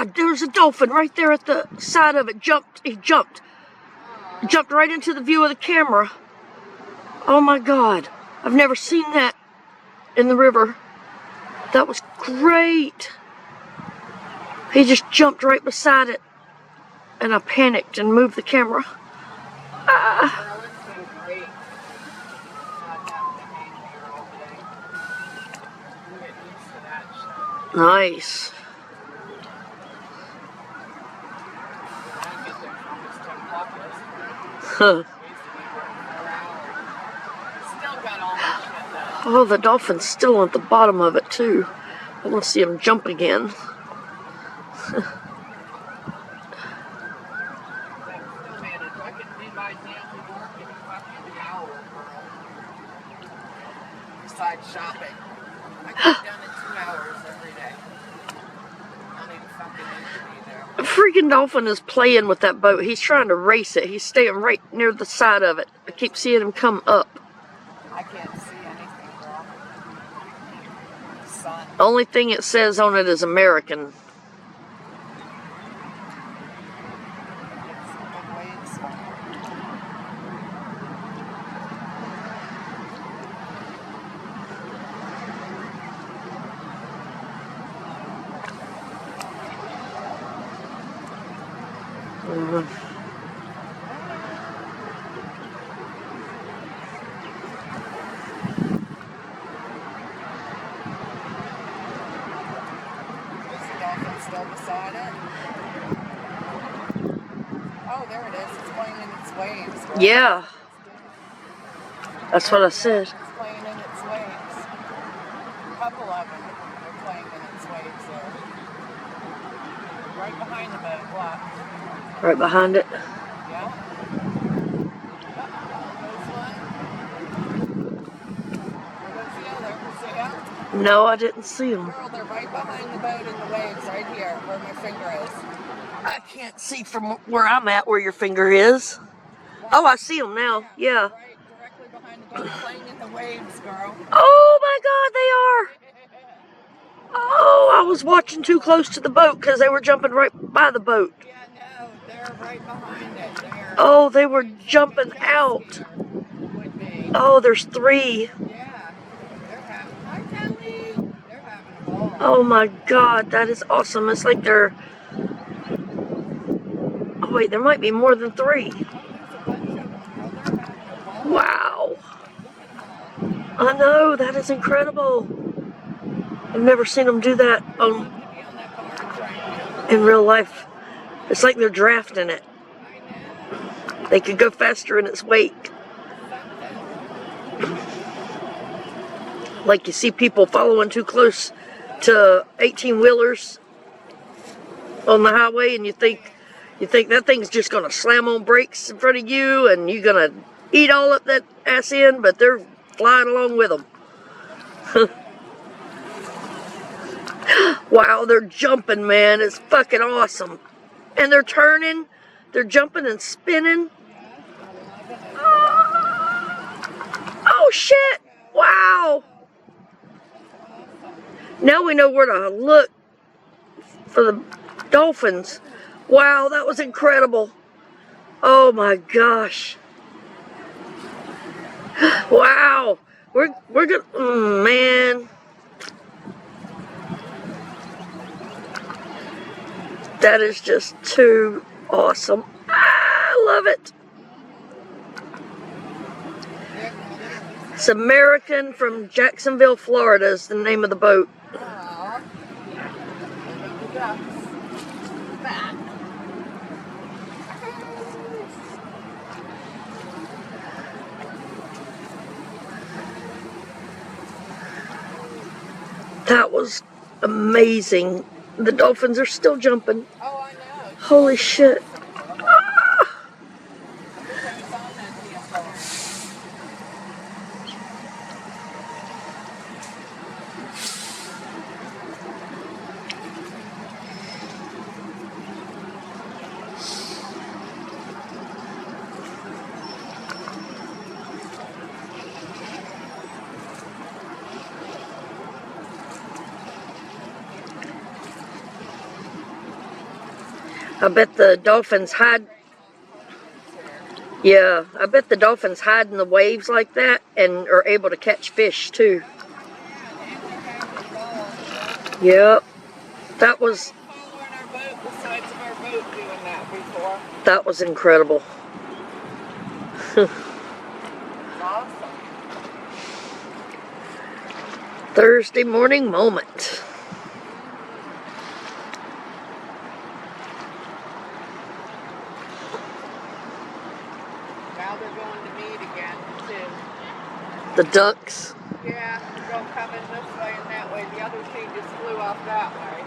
God, there's a dolphin right there at the side of it. He jumped right into the view of the camera. Oh my God, I've never seen that in the river. That was great. He just jumped right beside it, and I panicked and moved the camera. Nice. Huh. Oh, the dolphin's still at the bottom of it too. I want to see him jump again. Shopping. I get done in 2 hours every day. I need a fucking interview there. A freaking dolphin is playing with that boat. He's trying to race it. He's staying right near the side of it. I keep seeing him come up. I can't see anything, girl. Sun. The only thing it says on it is American. Still beside it. Oh, there it is. It's playing in its waves. Right? Yeah. That's what I said. It's playing in its waves. A couple of them are playing in its waves there. Right behind the boat. Watch. Right behind it. Yeah. There's one. There's the other. See that? No, I didn't see them. Girl, they're right behind the boat in the waves, right here, where my finger is. I can't see from where I'm at where your finger is. Oh, I see them now. Yeah. Right directly behind the boat, playing in the waves, girl. Oh my God, they are. Oh, I was watching too close to the boat because they were jumping right by the boat. Yeah, no, they're right behind it. There. Oh, they were jumping out. Would be. Oh, there's 3. Yeah. They're having, hi Kelly. They're having a ball. Oh my God, that is awesome. It's like they're... Oh wait, there might be more than 3. Wow. I know, that is incredible. I've never seen them do that in real life. It's like they're drafting it. They could go faster in its wake. Like you see people following too close to 18-wheelers on the highway, and you think that thing's just gonna slam on brakes in front of you and you're gonna eat all of that ass in, but they're flying along with them. Wow, they're jumping, man. It's fucking awesome. And they're turning, they're jumping and spinning. Oh shit! Wow! Now we know where to look for the dolphins. Wow, that was incredible. Oh my gosh. Wow. We're gonna, man. That is just too awesome. I love it. It's American from Jacksonville, Florida is the name of the boat. That was amazing. The dolphins are still jumping. Oh, I know. Holy shit. I bet the dolphins hide. Yeah, I bet the dolphins hide in the waves like that and are able to catch fish too. Yep, that was incredible. Thursday morning moment. Now they're going to meet again, too. The ducks. Yeah, they're going to come in this way and that way. The other two just flew off that way.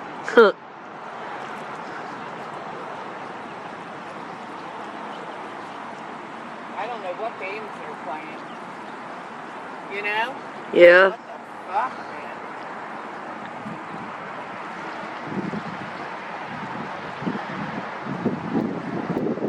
I don't know what games they're playing. You know? Yeah. What the fuck, man?